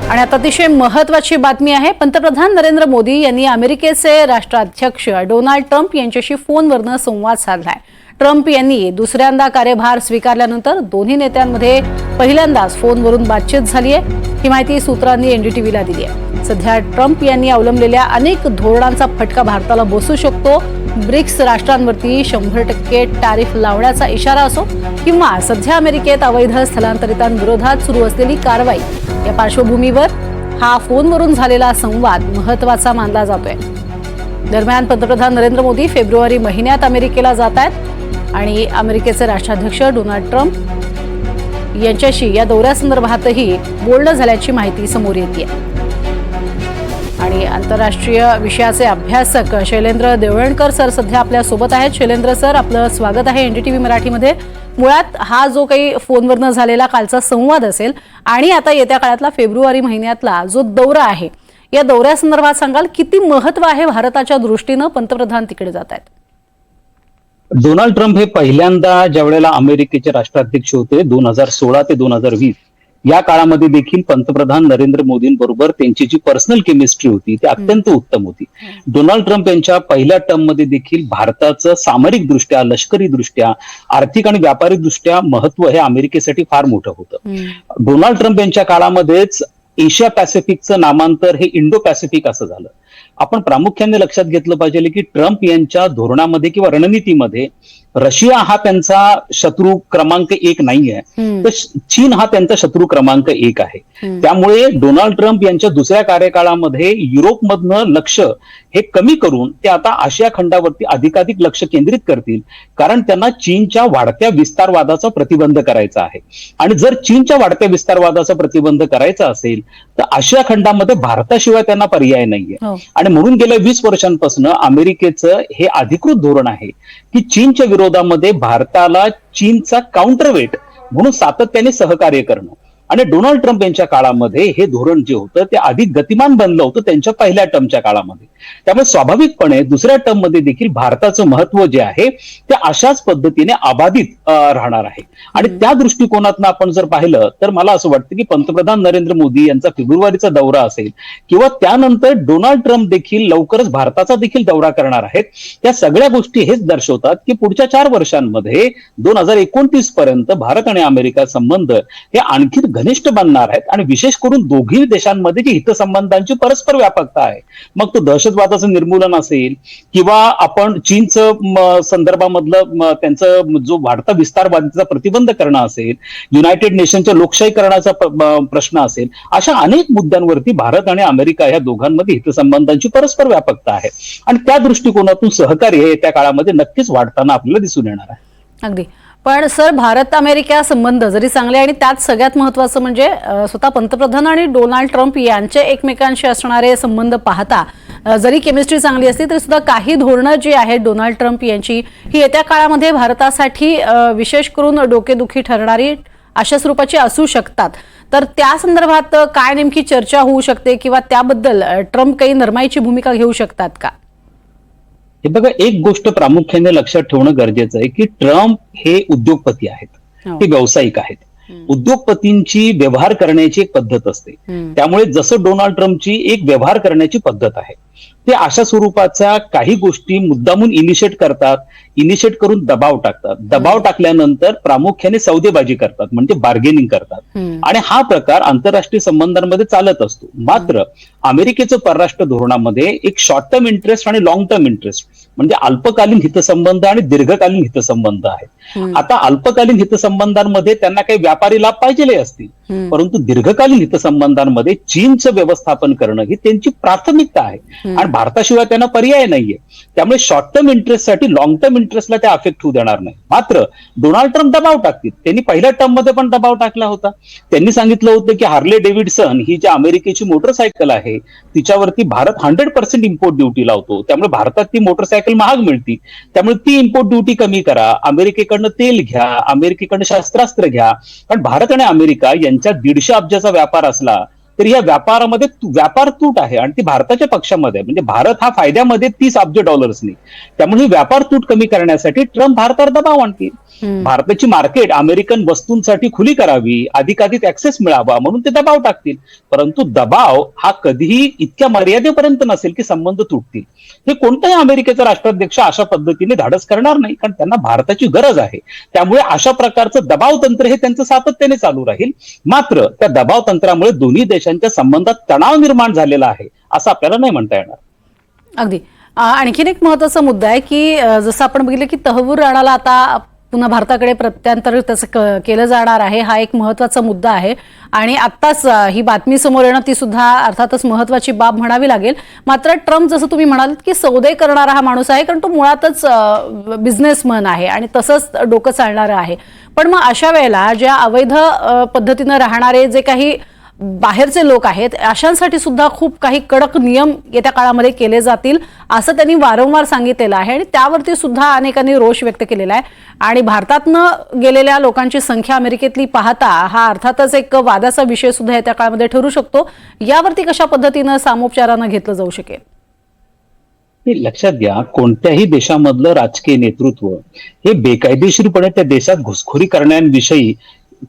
आणि आता अतिशय महत्त्वाची बातमी आहे। पंतप्रधान नरेंद्र मोदी यांनी अमेरिकेचे राष्ट्राध्यक्ष डोनाल्ड ट्रम्प यांच्याशी फोनवरून संवाद साधलाय। ट्रम्प यांनी दुसऱ्यांदा कार्यभार स्वीकारल्यानंतर दोन्ही नेत्यांमध्ये पहिल्यांदाच फोनवरून बातचीत झाली आहे। ही माहिती सूत्रांनी एनडीटीव्हीला दिली आहे। सध्या ट्रम्प यांनी अवलंबलेल्या अनेक धोरणांचा फटका भारताला बसू शकतो। ब्रिक्स राष्ट्रांवरती 100% टॅरिफ लावण्याचा इशारा असो किंवा सध्या अमेरिकेत अवैध स्थलांतरितांविरोधात सुरू असलेली कारवाई, या पार्श्वभूमीवर हा फोनवरून झालेला संवाद महत्त्वाचा मानला जातोय। दरम्यान पंतप्रधान नरेंद्र मोदी फेब्रुवारी महिन्यात अमेरिकेला जात आहेत आणि अमेरिकेचे राष्ट्राध्यक्ष डोनाल्ड ट्रम्प यांच्याशी या दौऱ्यासंदर्भातही बोलणं झाल्याची माहिती समोर येते। आणि आंतरराष्ट्रीय विषयाचे अभ्यासक शैलेंद्र देवळणकर सर सध्या आपल्या सोबत आहेत। शैलेंद्र सर, आपलं स्वागत आहे एनडीटीव्ही मराठीमध्ये। मुळात हा जो काही फोनवरनं झालेला कालचा संवाद असेल आणि आता येत्या काळातला फेब्रुवारी महिन्यातला जो दौरा आहे, या दौऱ्यासंदर्भात सांगाल किती महत्त्व आहे भारताच्या दृष्टीनं पंतप्रधान तिकडे जात आहेत? डोनाल्ड ट्रम्प हे पहिल्यांदा ज्यावेळेला अमेरिकेचे राष्ट्राध्यक्ष होते 2016 ते 2020 या काळामध्ये देखील पंतप्रधान नरेंद्र मोदींबरोबर त्यांची जी पर्सनल केमिस्ट्री होती ती अत्यंत उत्तम होती। डोनाल्ड ट्रम्प यांच्या पहिल्या टर्म मध्ये देखील भारताचं सामरिक दृष्ट्या, लष्करी दृष्ट्या, आर्थिक आणि व्यापारी दृष्ट्या महत्व हे अमेरिकेसाठी फार मोठं होतं। डोनाल्ड ट्रम्प यांच्या काळामध्येच एशिया पॅसिफिकचं नामांतर हे इंडो पॅसिफिक असं झालं। आपण प्रामुख्याने लक्षात घेतलं पाहिजे की ट्रम्प यांच्या धोरणामध्ये किंवा रणनीतीमध्ये रशिया हा त्यांचा शत्रू क्रमांक 1 नाहीये, तर चीन हा त्यांचा शत्रू क्रमांक 1 आहे। त्यामुळे डोनाल्ड ट्रम्प यांच्या दुसऱ्या कार्यकाळामध्ये युरोपमधनं लक्ष हे कमी करून ते आता आशिया खंडावरती अधिकाधिक लक्ष केंद्रित करतील, कारण त्यांना चीनच्या वाढत्या विस्तारवादाचा प्रतिबंध करायचा आहे। आणि जर चीनच्या वाढत्या विस्तारवादाचा प्रतिबंध करायचा असेल तर आशिया खंडामध्ये भारताशिवाय त्यांना पर्याय नाहीये। आणि म्हणून गेल्या 20 वर्षांपासून अमेरिकेचं हे अधिकृत धोरण आहे की चीनच्या विरोधामध्ये भारताला चीनचा काउंटरवेट म्हणून सातत्याने सहकार्य करणं। आणि डोनाल्ड ट्रम्प यांच्या काळामध्ये हे धोरण जे होतं ते अधिक गतिमान बनलं होतं त्यांच्या पहिल्या टर्मच्या काळामध्ये। त्यामुळे स्वाभाविकपणे दुसऱ्या टर्म मध्ये देखील भारताचं महत्व जे आहे ते अशाच पद्धतीने अबाधित राहणार आहे। आणि त्या दृष्टिकोनातून आपण जर पाहिलं तर मला असं वाटतं की पंतप्रधान नरेंद्र मोदी यांचा फेब्रुवारीचा दौरा असेल किंवा त्यानंतर डोनाल्ड ट्रम्प देखील लवकरच भारताचा देखील दौरा करणार आहेत, त्या सगळ्या गोष्टी हेच दर्शवतात की पुढच्या 4 वर्षांमध्ये 2029 पर्यंत भारत आणि अमेरिका संबंध हे आणखी घनिष्ठ बनणार आहेत। आणि विशेष करून दोघी देशांमध्ये जी हितसंबंधांची परस्पर व्यापकता आहे, मग तो दहशतवादाचं निर्मूलन असेल किंवा आपण चीनचं संदर्भामधलं त्यांचं जो वाढता विस्तारवादाचा प्रतिबंध करणं असेल, युनायटेड नेशनच्या लोकशाहीकरणाचा प्रश्न असेल, अशा अनेक मुद्द्यांवरती भारत आणि अमेरिका या दोघांमध्ये हितसंबंधांची परस्पर व्यापकता आहे। आणि त्या दृष्टिकोनातून सहकार्य हे त्या काळामध्ये नक्कीच वाढताना आपल्याला दिसून येणार आहे। अगदी। पण सर, भारत अमेरिका संबंध जरी चांगले आणि त्यात सगळ्यात महत्त्वाचं म्हणजे स्वतः पंतप्रधान आणि डोनाल्ड ट्रम्प यांचे एकमेकांशी असणारे संबंध पाहता जरी केमिस्ट्री चांगली असली तरी सुद्धा काही धोरणं जी आहेत डोनाल्ड ट्रम्प यांची ही येत्या काळामध्ये भारतासाठी विशेष करून डोकेदुखी ठरणारी अशा स्वरूपाची असू शकतात। तर त्या संदर्भात काय नेमकी चर्चा होऊ शकते किंवा त्याबद्दल ट्रम्प काही नरमाईची भूमिका घेऊ शकतात का? हे बघा, एक गोष्ट प्रामुख्याने लक्षात ठेवणं गरजेचं आहे की ट्रम्प हे उद्योगपती आहेत, ते व्यावसायिक आहेत। उद्योगपतींची व्यवहार करण्याची एक पद्धत असते, त्यामुळे जसं डोनाल्ड ट्रम्पची एक व्यवहार करण्याची पद्धत आहे, ते अशा स्वरूपाच्या काही गोष्टी मुद्दामून इनिशिएट करतात, इनिशिएट करून दबाव टाकतात, दबाव टाकल्यानंतर प्रामुख्याने सौदेबाजी करतात, म्हणजे बार्गेनिंग करतात। आणि हा प्रकार आंतरराष्ट्रीय संबंधांमध्ये चालत असतो। मात्र अमेरिकेचं परराष्ट्र धोरणामध्ये एक शॉर्ट टर्म इंटरेस्ट आणि लॉंग टर्म इंटरेस्ट म्हणजे अल्पकालीन हितसंबंध आणि दीर्घकालीन हितसंबंध आहेत। आता अल्पकालीन हितसंबंधांमध्ये त्यांना काही व्यापारी लाभ पाहिजे असतील, परंतु दीर्घकालीन हितसंबंधांमध्ये चीनचं व्यवस्थापन करणं ही त्यांची प्राथमिकता आहे आणि भारताशिवाय त्यांना पर्याय नाहीये। त्यामुळे शॉर्ट टर्म इंटरेस्टसाठी लॉंग टर्म इंटरेस्टला ते अफेक्ट होऊ देणार नाही। मात्र डोनाल्ड ट्रम्प दबाव टाकतील, त्यांनी पहिल्या टर्म मध्ये पण दबाव टाकला होता। त्यांनी सांगितलं होतं की हार्ले डेव्हिडसन ही जी अमेरिकेची मोटरसायकल आहे तिच्यावरती भारत 100% इम्पोर्ट ड्युटी लावतो, त्यामुळे भारतात ती मोटरसायकल महाग मिळती, त्यामुळे ती इम्पोर्ट ड्युटी कमी करा, अमेरिकेकडनं तेल घ्या, अमेरिकेकडनं शस्त्रास्त्र घ्या। कारण भारत आणि अमेरिका यांच्या 150 अब्जाचा व्यापार असला तर या व्यापारामध्ये व्यापार तूट आहे आणि ती भारताच्या पक्षामध्ये आहे. म्हणजे भारत हा फायद्यामध्ये $30 अब्ज. त्यामुळे ही व्यापार तूट कमी करण्यासाठी ट्रम्प भारतावर दबाव आणतील. भारताची मार्केट अमेरिकन वस्तूंसाठी खुली करावी, अधिकाधिक ऍक्सेस मिळावा म्हणून ते दबाव टाकतील. परंतु दबाव हा कधीही इतक्या मर्यादेपर्यंत नसेल की संबंध तुटतील. हे कोणताही अमेरिकेचा राष्ट्राध्यक्ष अशा पद्धतीने धाडस करणार नाही, कारण त्यांना भारताची गरज आहे. त्यामुळे अशा प्रकारचं दबाव तंत्र हे त्यांचं सातत्याने चालू राहील. मात्र त्या दबाव तंत्रामुळे दोन्ही देशांच्या संबंधात तणाव निर्माण झालेला आहे असं आपल्याला नाही म्हणता येणार. अगदी. आणखीन एक महत्वाचा मुद्दा आहे की जसं आपण बघितलं की तहव्वूर राणाला आता पुन्हा भारताकडे प्रत्यांतर त्याचं केलं जाणार आहे. हा एक महत्वाचा मुद्दा आहे आणि आत्ताच ही बातमी समोर येणं ती सुद्धा अर्थातच महत्वाची बाब म्हणावी लागेल. मात्र ट्रम्प जसं तुम्ही म्हणालात की सौदे करणारा हा माणूस आहे, कारण तो मुळातच बिझनेसमन आहे आणि तसंच डोकं चालणारं आहे. पण मग अशा वेळेला ज्या अवैध पद्धतीनं राहणारे जे काही बाहेरचे लोक आहेत अशांसाठी सुद्धा खूप काही कडक नियम येत्या काळामध्ये केले जातील असं त्यांनी वारंवार सांगितलेलं आहे आणि त्यावरती सुद्धा अनेकांनी रोष व्यक्त केलेला आहे. आणि भारतातनं गेलेल्या लोकांची संख्या अमेरिकेतली पाहता हा अर्थातच एक वादाचा विषय सुद्धा येत्या काळामध्ये ठरू शकतो. यावरती कशा पद्धतीनं सामोपचारानं घेतलं जाऊ शकेल? हे लक्षात घ्या, कोणत्याही देशामधलं राजकीय नेतृत्व हे बेकायदेशीरपणे त्या देशात घुसखोरी करण्याविषयी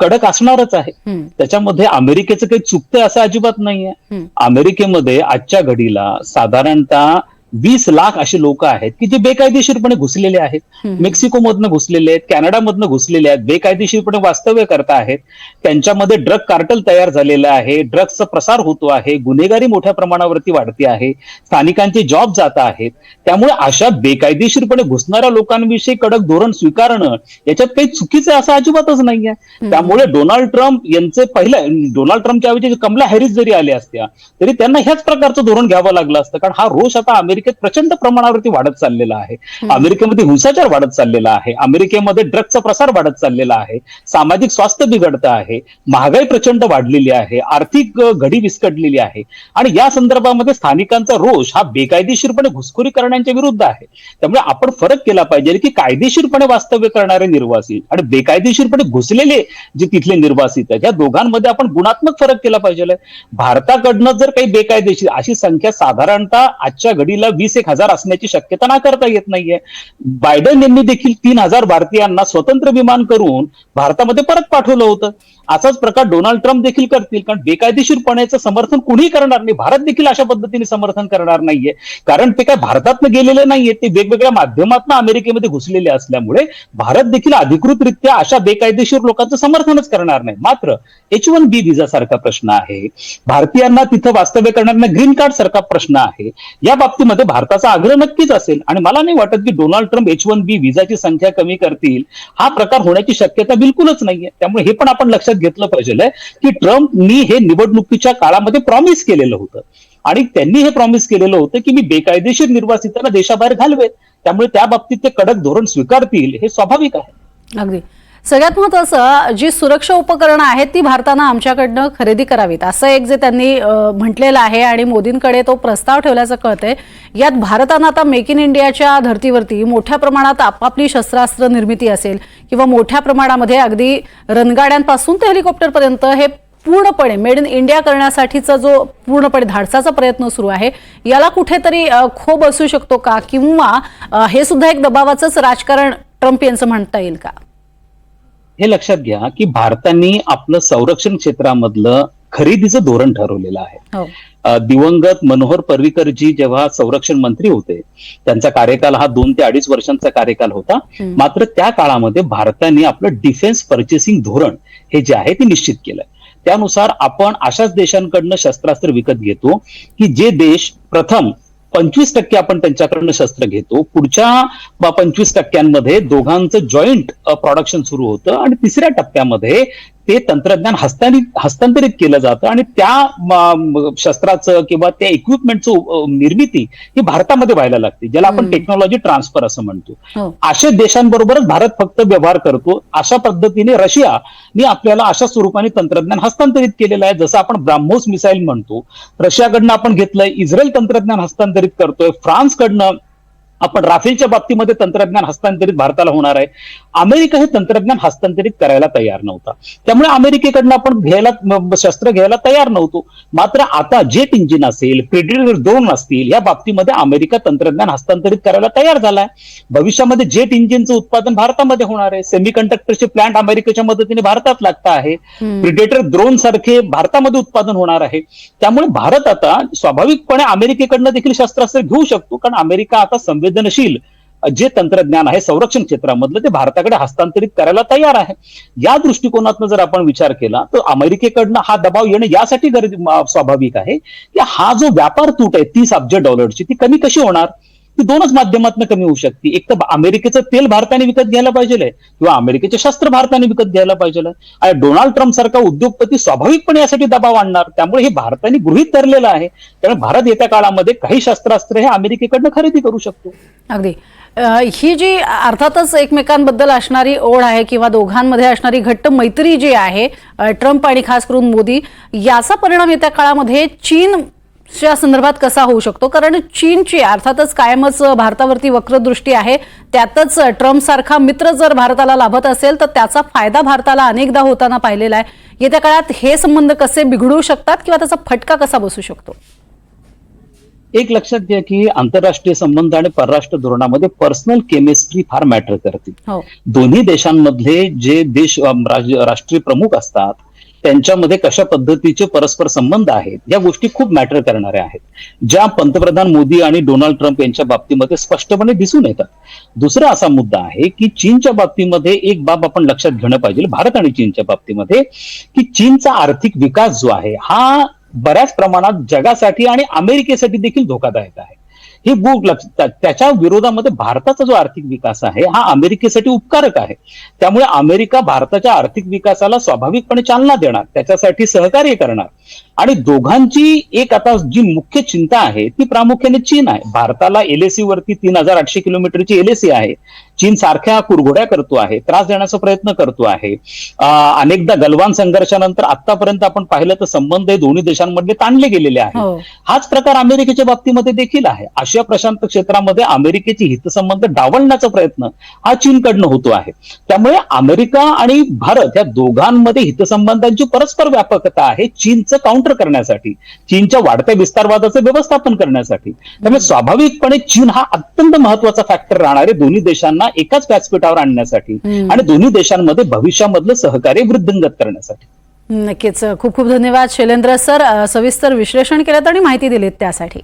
कडक असणारच आहे. त्याच्यामध्ये अमेरिकेचं काही चुकतंय असं अजिबात नाहीये. अमेरिकेमध्ये आजच्या घडीला साधारणतः 20 लाख असे लोक आहेत की जे बेकायदेशीरपणे घुसलेले आहेत. मेक्सिकोमधनं घुसलेले आहेत, कॅनडामधनं घुसलेले आहेत, बेकायदेशीरपणे वास्तव्य करत आहेत. त्यांच्यामध्ये ड्रग कार्टल तयार झालेला आहे, ड्रग्सचा प्रसार होतो आहे, गुन्हेगारी मोठ्या प्रमाणावरती वाढते आहे, स्थानिकांचे जॉब जात आहेत. त्यामुळे अशा बेकायदेशीरपणे घुसणाऱ्या लोकांविषयी कडक धोरण स्वीकारणं याच्यात काही चुकीचं असं अजिबातच नाहीये. त्यामुळे डोनाल्ड ट्रम्पच्या ऐवजी कमला हॅरिस जरी आल्या असत्या तरी त्यांना ह्याच प्रकारचं धोरण घ्यावं लागलं असतं, कारण हा रोष आता अमेरिकेत प्रचंड प्रमाणावरती वाढत चाललेला आहे. अमेरिकेमध्ये हिंसाचार वाढत चाललेला आहे, अमेरिकेमध्ये ड्रग्सचा प्रसार वाढत चाललेला आहे, सामाजिक स्वास्थ्य बिघडतं आहे, महागाई प्रचंड वाढलेली आहे, आर्थिक घडी विस्कटलेली आहे. आणि या संदर्भामध्ये स्थानिकांचा रोष हा बेकायदेशीरपणे घुसखोरी करण्याच्या विरुद्ध आहे. त्यामुळे आपण फरक केला पाहिजे की कायदेशीरपणे वास्तव्य करणारे निर्वासित आणि बेकायदेशीरपणे घुसलेले जे तिथले निर्वासित आहेत या दोघांमध्ये आपण गुणात्मक फरक केला पाहिजे. भारताकडनं जर काही बेकायदेशीर अशी संख्या साधारणतः आजच्या घडीला 20,000 असण्याची शक्यता नाकारता येत नाहीये. बायडन यांनी देखील 3,000 भारतीयांना स्वतंत्र विमान करून भारतामध्ये परत पाठवलं होतं. असाच प्रकार डोनाल्ड ट्रम्प देखील करतील, कारण बेकायदेशीरपणाचं समर्थन कुणीही करणार नाही. भारत देखील अशा पद्धतीने समर्थन करणार नाहीये, कारण ते काय भारतातनं गेलेले नाहीये, ते वेगवेगळ्या माध्यमातून अमेरिकेमध्ये घुसलेले असल्यामुळे भारत देखील अधिकृतरित्या अशा बेकायदेशीर लोकांचं समर्थनच करणार नाही. मात्र H-1B व्हिसा सारखा प्रश्न आहे, भारतीयांना तिथं वास्तव्य करणाऱ्यांना ग्रीन कार्ड सारखा प्रश्न आहे. या बाबतीमध्ये भारताचा आग्रह नक्कीच असेल आणि मला नाही वाटत की डोनाल्ड ट्रम्प H-1B व्हिसाची संख्या कमी करतील. हा प्रकार होण्याची शक्यता बिलकुलच नाहीये. त्यामुळे हे पण आपण लक्षात घेतलं पाहिजे की ट्रम्पनी हे निवडणुकीच्या काळामध्ये प्रॉमिस केलेलं होतं आणि त्यांनी हे प्रॉमिस केलेलं होतं की मी बेकायदेशीर निर्वासितांना देशाबाहेर घालवेल. त्यामुळे त्या बाबतीत ते कडक धोरण स्वीकारतील हे स्वाभाविक आहे. अगदी. सगळ्यात महत्त्वाचं जी सुरक्षा उपकरणं आहेत ती भारतानं आमच्याकडनं खरेदी करावीत असं एक जे त्यांनी म्हटलेलं आहे आणि मोदींकडे तो प्रस्ताव ठेवल्याचं कळतंय. यात भारतानं आता मेक इन इंडियाच्या धर्तीवरती मोठ्या प्रमाणात आपापली शस्त्रास्त्र निर्मिती असेल किंवा मोठ्या प्रमाणामध्ये अगदी रणगाड्यांपासून ते हेलिकॉप्टरपर्यंत हे पूर्णपणे मेड इन इंडिया करण्यासाठीचा जो पूर्णपणे धाडसाचा प्रयत्न सुरू आहे याला कुठेतरी खो बसू शकतो का, किंवा हे सुद्धा एक दबावाचंच राजकारण ट्रम्प यांचं म्हणता येईल का? हे लक्षात घ्या की भारताने आपलं संरक्षण क्षेत्रामधलं खरेदीचं धोरण ठरवलेलं आहे. दिवंगत मनोहर पर्रिकरजी जेव्हा संरक्षण मंत्री होते त्यांचा कार्यकाल हा 2 ते 2.5 वर्षांचा कार्यकाल होता. मात्र त्या काळामध्ये भारताने आपलं डिफेन्स पर्चेसिंग धोरण हे जे आहे ते निश्चित केलंय. त्यानुसार आपण अशाच देशांकडनं शस्त्रास्त्र विकत घेतो की जे देश प्रथम 25% आपण त्यांच्याकडनं शस्त्र घेतो, पुढच्या 25% दोघांचं जॉईंट प्रोडक्शन सुरू होतं आणि तिसऱ्या टप्प्यामध्ये ते तंत्रज्ञान हस्तांतरित केलं जातं आणि त्या शस्त्राचं किंवा त्या इक्विपमेंटचं निर्मिती ही भारतामध्ये व्हायला लागते, ज्याला आपण टेक्नॉलॉजी ट्रान्सफर असं म्हणतो. अशा देशांबरोबरच भारत फक्त व्यवहार करतो. अशा पद्धतीने रशियाने आपल्याला अशा स्वरूपाने तंत्रज्ञान हस्तांतरित केलेलं आहे. जसं आपण ब्राह्मोस मिसाईल म्हणतो, रशियाकडनं आपण घेतलंय. इस्रायल तंत्रज्ञान हस्तांतरित करतोय, फ्रान्सकडनं आपण राफेलच्या बाबतीमध्ये तंत्रज्ञान हस्तांतरित भारताला होणार आहे. अमेरिका हे तंत्रज्ञान हस्तांतरित करायला तयार नव्हता, त्यामुळे अमेरिकेकडनं आपण शस्त्र घ्यायला तयार नव्हतो. मात्र आता जेट इंजिन असेल, प्रेडेटर ड्रोन असतील, या बाबतीमध्ये अमेरिका तंत्रज्ञान हस्तांतरित करायला तयार झालाय. भविष्यामध्ये जेट इंजिनचं उत्पादन भारतामध्ये होणार आहे. सेमीकंडक्टरचे प्लांट अमेरिकेच्या मदतीने भारतात लागत आहे. प्रेडेटर ड्रोन सारखे भारतामध्ये उत्पादन होणार आहे. त्यामुळे भारत आता स्वाभाविकपणे अमेरिकेकडनं देखील शस्त्रास्त्र घेऊ शकतो, कारण अमेरिका आता संवेदनशील जे तंत्रज्ञान आहे संरक्षण क्षेत्रामधलं ते भारताकडे हस्तांतरित करायला तयार आहे. या दृष्टिकोनातून जर आपण विचार केला तर अमेरिकेकडनं हा दबाव येणं यासाठी स्वाभाविक आहे की हा जो व्यापार तूट आहे 30 अब्ज डॉलरची, ती कमी कशी होणार? ती दोनच माध्यमातून कमी होऊ शकते. एक तर अमेरिकेचं तेल भारताने विकत घ्यायला पाहिजे किंवा अमेरिकेचे शस्त्र भारताने विकत घ्यायला पाहिजे. आणि डोनाल्ड ट्रम्प सारखा उद्योगपती स्वाभाविकपणे यासाठी दबाव आणणार, त्यामुळे हे भारताने गृहीत धरलेलं आहे. त्यामुळे भारत येत्या काळामध्ये काही शस्त्रास्त्र हे अमेरिकेकडनं खरेदी करू शकतो. अगदी ही जी अर्थातच एकमेकांबद्दल असणारी ओढ आहे किंवा दोघांमध्ये असणारी घट्ट मैत्री जी आहे, ट्रम्प आणि खास करून मोदी, याचा परिणाम येत्या काळामध्ये चीनच्या संदर्भात कसा होऊ शकतो? कारण चीनची अर्थातच कायमच भारतावरती वक्रदृष्टी आहे, त्यातच ट्रम्प सारखा मित्र जर भारताला लाभत असेल तर त्याचा फायदा भारताला अनेकदा होताना पाहिलेला आहे. येत्या काळात हे संबंध कसे बिघडू शकतात किंवा त्याचा फटका कसा बसू शकतो? एक लक्षात घ्या की आंतरराष्ट्रीय संबंध आणि परराष्ट्र धोरणामध्ये पर्सनल केमिस्ट्री फार मॅटर करते. दोन्ही देशांमधले जे देश राष्ट्रीय प्रमुख असतात त्यांच्यामध्ये कशा पद्धतीचे परस्पर संबंध आहेत या गोष्टी खूप मॅटर करणाऱ्या आहेत, ज्या पंतप्रधान मोदी आणि डोनाल्ड ट्रम्प यांच्या बाबतीमध्ये स्पष्टपणे दिसून येतात. दुसरा असा मुद्दा आहे की चीनच्या बाबतीमध्ये एक बाब आपण लक्षात घेणं पाहिजे, भारत आणि चीनच्या बाबतीमध्ये, की चीनचा आर्थिक विकास जो आहे हा बऱ्याच प्रमाणात जगासाठी आणि अमेरिकेसाठी देखील धोकादायक आहे. हे त्याच्या विरोधामध्ये भारताचा जो आर्थिक विकास आहे हा अमेरिकेसाठी उपकारक आहे. त्यामुळे अमेरिका भारताच्या आर्थिक विकासाला स्वाभाविकपणे चालना देणार, त्याच्यासाठी सहकार्य करणार. आणि दोघांची एक आता जी मुख्य चिंता आहे ती प्रामुख्याने चीन आहे. भारताला एलएसी वरती 3800 किलोमीटरची एलएसी आहे. चीन सारख्या कुरघोड्या करतो आहे, त्रास देण्याचा प्रयत्न करतो आहे. अनेकदा गलवान संघर्षानंतर आतापर्यंत आपण पाहिलं तर संबंध हे दोन्ही देशांमधले ताणले गेलेले आहेत. हाच प्रकार अमेरिकेच्या बाबतीमध्ये देखील आहे. आशिया प्रशांत क्षेत्रामध्ये अमेरिकेचे हितसंबंध डावलण्याचा प्रयत्न हा चीनकडनं होतो आहे. त्यामुळे अमेरिका आणि भारत या दोघांमध्ये हितसंबंधांची परस्पर व्यापकता आहे चीनचं काउंटर करण्यासाठी, चीनच्या वाढत्या विस्तारवादाचं व्यवस्थापन करण्यासाठी. त्यामुळे स्वाभाविकपणे चीन हा अत्यंत महत्वाचा फॅक्टर राहणार आहे दोन्ही देशांना एकाच व्यासपीठावर आणण्यासाठी आणि दोन्ही देशांमध्ये भविष्यामधलं सहकार्य वृद्धिंगत करण्यासाठी. नक्कीच. खूप खूप धन्यवाद शैलेंद्र सर, सविस्तर विश्लेषण केलं आणि माहिती दिलीत त्यासाठी.